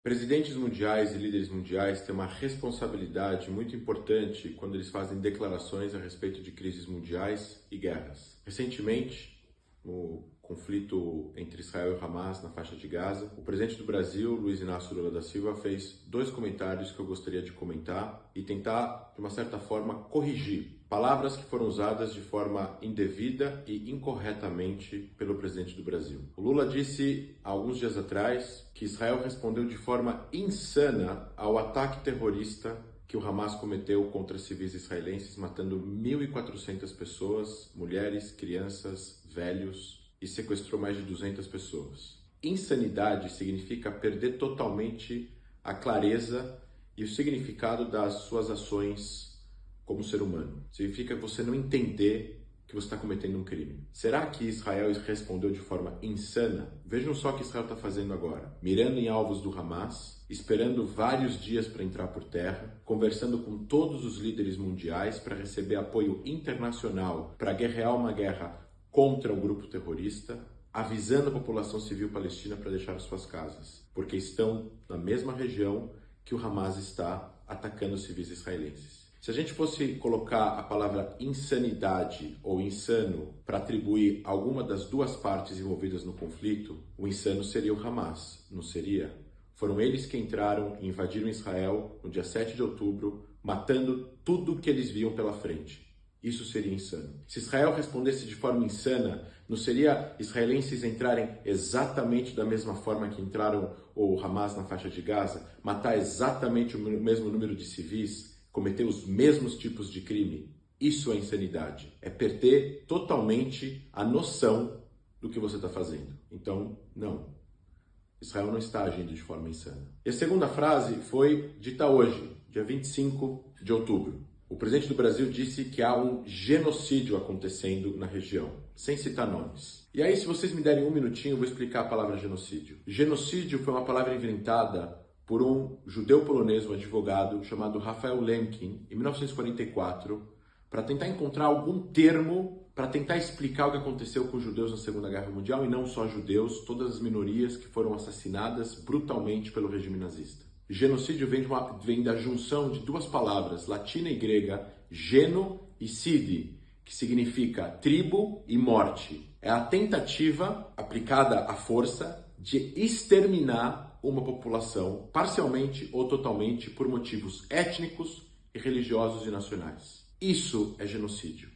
Presidentes mundiais e líderes mundiais têm uma responsabilidade muito importante quando eles fazem declarações a respeito de crises mundiais e guerras. Recentemente, no conflito entre Israel e Hamas na faixa de Gaza, o presidente do Brasil, Luiz Inácio Lula da Silva, fez dois comentários que eu gostaria de comentar e tentar, de uma certa forma, corrigir palavras que foram usadas de forma indevida e incorretamente pelo presidente do Brasil. O Lula disse há alguns dias atrás que Israel respondeu de forma insana ao ataque terrorista que o Hamas cometeu contra civis israelenses, matando 1.400 pessoas, mulheres, crianças, velhos, e sequestrou mais de 200 pessoas. Insanidade significa perder totalmente a clareza e o significado das suas ações como ser humano. Significa você não entender que você está cometendo um crime. Será que Israel respondeu de forma insana? Vejam só o que Israel está fazendo agora. Mirando em alvos do Hamas, esperando vários dias para entrar por terra, conversando com todos os líderes mundiais para receber apoio internacional para guerrear uma guerra contra o grupo terrorista, avisando a população civil palestina para deixar as suas casas, porque estão na mesma região que o Hamas está atacando os civis israelenses. Se a gente fosse colocar a palavra insanidade ou insano para atribuir alguma das duas partes envolvidas no conflito, o insano seria o Hamas, não seria? Foram eles que entraram e invadiram Israel no dia 7 de outubro, matando tudo que eles viam pela frente. Isso seria insano. Se Israel respondesse de forma insana, não seria israelenses entrarem exatamente da mesma forma que entraram o Hamas na faixa de Gaza, matar exatamente o mesmo número de civis, cometer os mesmos tipos de crime? Isso é insanidade. É perder totalmente a noção do que você está fazendo. Então, não. Israel não está agindo de forma insana. E a segunda frase foi dita hoje, dia 25 de outubro. O presidente do Brasil disse que há um genocídio acontecendo na região, sem citar nomes. E aí, se vocês me derem um minutinho, eu vou explicar a palavra genocídio. Genocídio foi uma palavra inventada por um judeu polonês, um advogado, chamado Raphael Lemkin, em 1944, para tentar encontrar algum termo para tentar explicar o que aconteceu com os judeus na Segunda Guerra Mundial, e não só judeus, todas as minorias que foram assassinadas brutalmente pelo regime nazista. Genocídio vem da junção de duas palavras, latina e grega, geno e side, que significa tribo e morte. É a tentativa, aplicada à força, de exterminar uma população, parcialmente ou totalmente, por motivos étnicos e religiosos e nacionais. Isso é genocídio.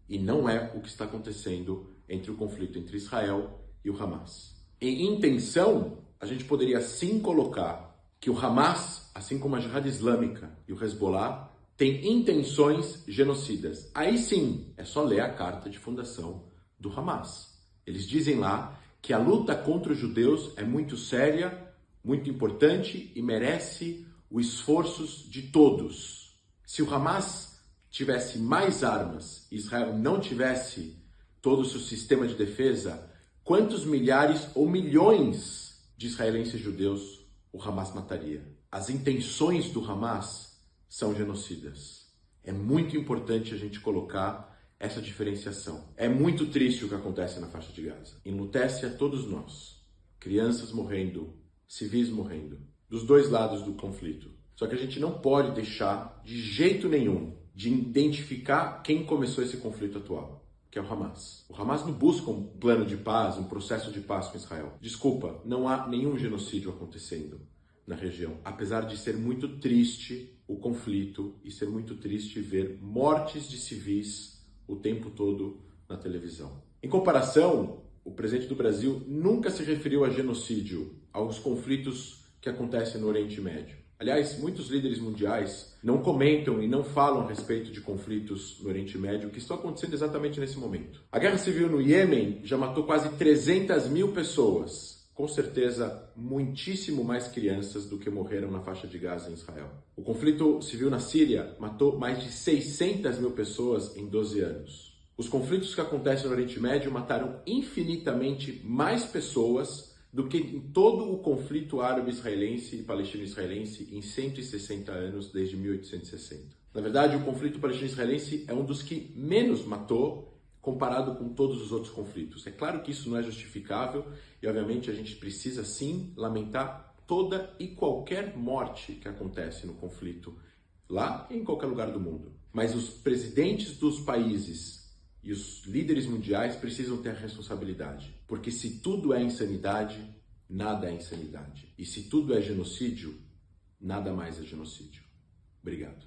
E não é o que está acontecendo entre o conflito entre Israel e o Hamas. Em intenção, a gente poderia sim colocar que o Hamas, assim como a Jihad Islâmica e o Hezbollah, têm intenções genocidas. Aí sim, é só ler a carta de fundação do Hamas. Eles dizem lá que a luta contra os judeus é muito séria, muito importante e merece os esforços de todos. Se o Hamas tivesse mais armas e Israel não tivesse todo o seu sistema de defesa, quantos milhares ou milhões de israelenses judeus o Hamas mataria? As intenções do Hamas são genocidas. É muito importante a gente colocar essa diferenciação. É muito triste o que acontece na faixa de Gaza. Enlutece a todos nós. Crianças morrendo, civis morrendo, dos dois lados do conflito. Só que a gente não pode deixar de jeito nenhum de identificar quem começou esse conflito atual, que é o Hamas. O Hamas não busca um plano de paz, um processo de paz com Israel. Desculpa, não há nenhum genocídio acontecendo na região, apesar de ser muito triste o conflito e ser muito triste ver mortes de civis o tempo todo na televisão. Em comparação, o presidente do Brasil nunca se referiu a genocídio, aos conflitos que acontecem no Oriente Médio. Aliás, muitos líderes mundiais não comentam e não falam a respeito de conflitos no Oriente Médio que estão acontecendo exatamente nesse momento. A guerra civil no Iêmen já matou quase 300 mil pessoas. Com certeza, muitíssimo mais crianças do que morreram na faixa de Gaza em Israel. O conflito civil na Síria matou mais de 600 mil pessoas em 12 anos. Os conflitos que acontecem no Oriente Médio mataram infinitamente mais pessoas do que em todo o conflito árabe-israelense e palestino-israelense em 160 anos, desde 1860. Na verdade, o conflito palestino-israelense é um dos que menos matou comparado com todos os outros conflitos. É claro que isso não é justificável e, obviamente, a gente precisa sim lamentar toda e qualquer morte que acontece no conflito lá e em qualquer lugar do mundo. Mas os presidentes dos países e os líderes mundiais precisam ter a responsabilidade, porque se tudo é insanidade, nada é insanidade. E se tudo é genocídio, nada mais é genocídio. Obrigado.